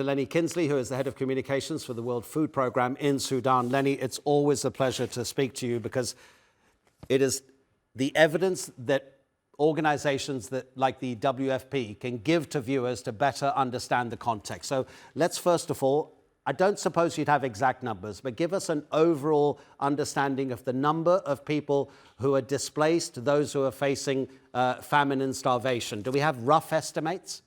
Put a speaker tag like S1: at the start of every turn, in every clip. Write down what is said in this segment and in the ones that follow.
S1: Leni Kinzli, who is the head of communications for the World Food Programme in Sudan. Leni, it's always a pleasure to speak to you because it is the evidence that organizations like the WFP can give to viewers to better understand the context. So let's first of all, I don't suppose you'd have exact numbers, but give us an overall understanding of the number of people who are displaced, those who are facing famine and starvation. Do we have rough estimates?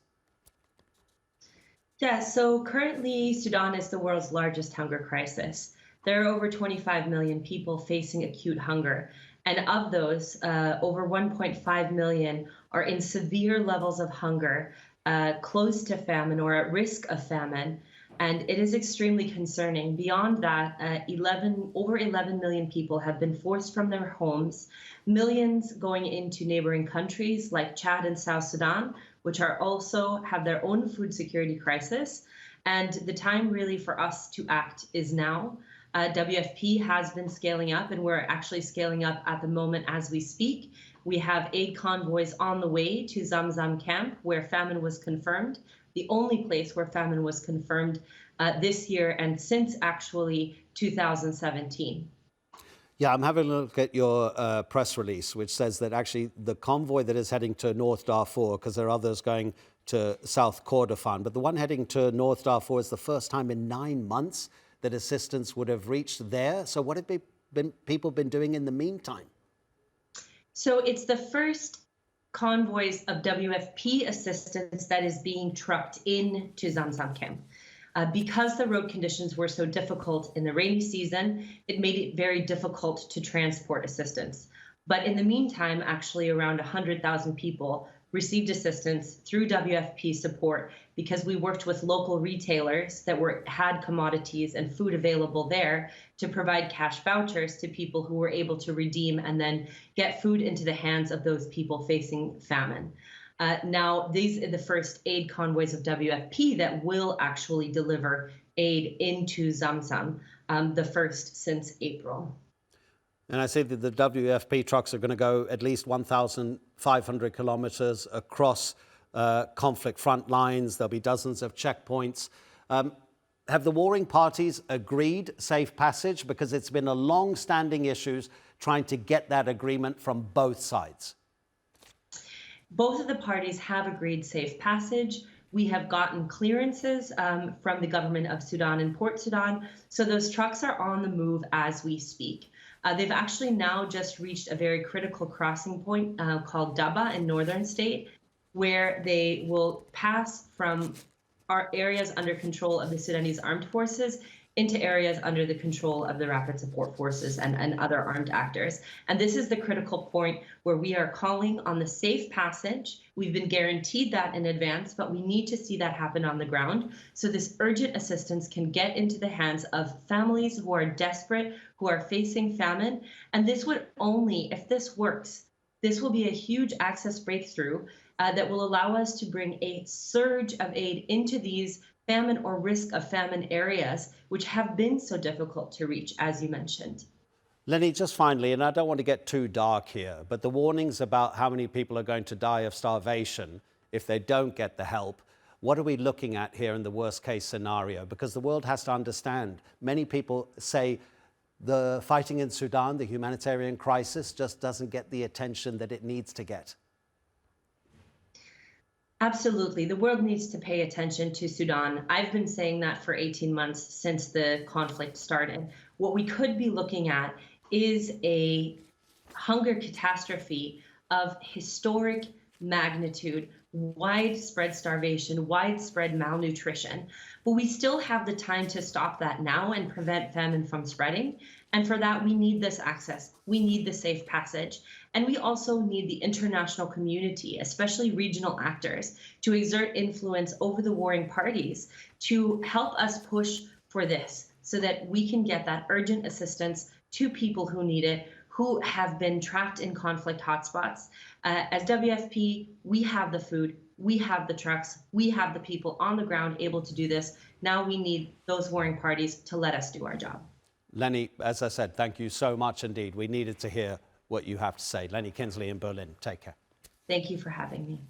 S2: Yeah, so currently Sudan is the world's largest hunger crisis. There are over 25 million people facing acute hunger. And of those, over 1.5 million are in severe levels of hunger, close to famine or at risk of famine. And it is extremely concerning. Beyond that, over 11 million people have been forced from their homes, millions going into neighboring countries like Chad and South Sudan, which are also have their own food security crisis. And the time really for us to act is now. WFP has been scaling up, and we're actually scaling up at the moment as we speak. We have aid convoys on the way to Zamzam camp, where famine was confirmed, the only place where famine was confirmed this year and since actually 2017.
S1: Yeah, I'm having a look at your press release, which says that actually the convoy that is heading to North Darfur, because there are others going to South Kordofan, but the one heading to North Darfur is the first time in 9 months that assistance would have reached there. So what have people been doing in the meantime?
S2: So it's the first convoys of WFP assistance that is being trucked into Zamzam camp. Because the road conditions were so difficult in the rainy season, it made it very difficult to transport assistance. But in the meantime, actually around 100,000 people received assistance through WFP support because we worked with local retailers that had commodities and food available there to provide cash vouchers to people who were able to redeem and then get food into the hands of those people facing famine. Now, these are the first aid convoys of WFP that will actually deliver aid into Zamzam, the first since April.
S1: And I see that the WFP trucks are going to go at least 1,500 kilometers across conflict front lines. There'll be dozens of checkpoints. Have the warring parties agreed safe passage? Because it's been a long-standing issue trying to get that agreement from both sides.
S2: Both of the parties have agreed safe passage. We have gotten clearances from the government of Sudan and Port Sudan, so those trucks are on the move as we speak. They've actually now just reached a very critical crossing point called Daba in northern state, where they will pass from our areas under control of the Sudanese armed forces into areas under the control of the rapid support forces and other armed actors. And this is the critical point where we are calling on the safe passage. We've been guaranteed that in advance, but we need to see that happen on the ground so this urgent assistance can get into the hands of families who are desperate, who are facing famine. And this would only, if this works, this will be a huge access breakthrough that will allow us to bring a surge of aid into these famine or risk of famine areas, which have been so difficult to reach, as you mentioned.
S1: Leni, just finally, and I don't want to get too dark here, but the warnings about how many people are going to die of starvation if they don't get the help, what are we looking at here in the worst case scenario? Because the world has to understand, many people say the fighting in Sudan, the humanitarian crisis, just doesn't get the attention that it needs to get.
S2: Absolutely. The world needs to pay attention to Sudan. I've been saying that for 18 months since the conflict started. What we could be looking at is a hunger catastrophe of historic magnitude, widespread starvation, widespread malnutrition. But we still have the time to stop that now and prevent famine from spreading. And for that, we need this access. We need the safe passage. And we also need the international community, especially regional actors, to exert influence over the warring parties to help us push for this so that we can get that urgent assistance to people who need it, who have been trapped in conflict hotspots. As WFP, we have the food, we have the trucks, we have the people on the ground able to do this. Now we need those warring parties to let us do our job.
S1: Leni, as I said, thank you so much indeed. We needed to hear what you have to say. Leni Kinzli in Berlin. Take care.
S2: Thank you for having me.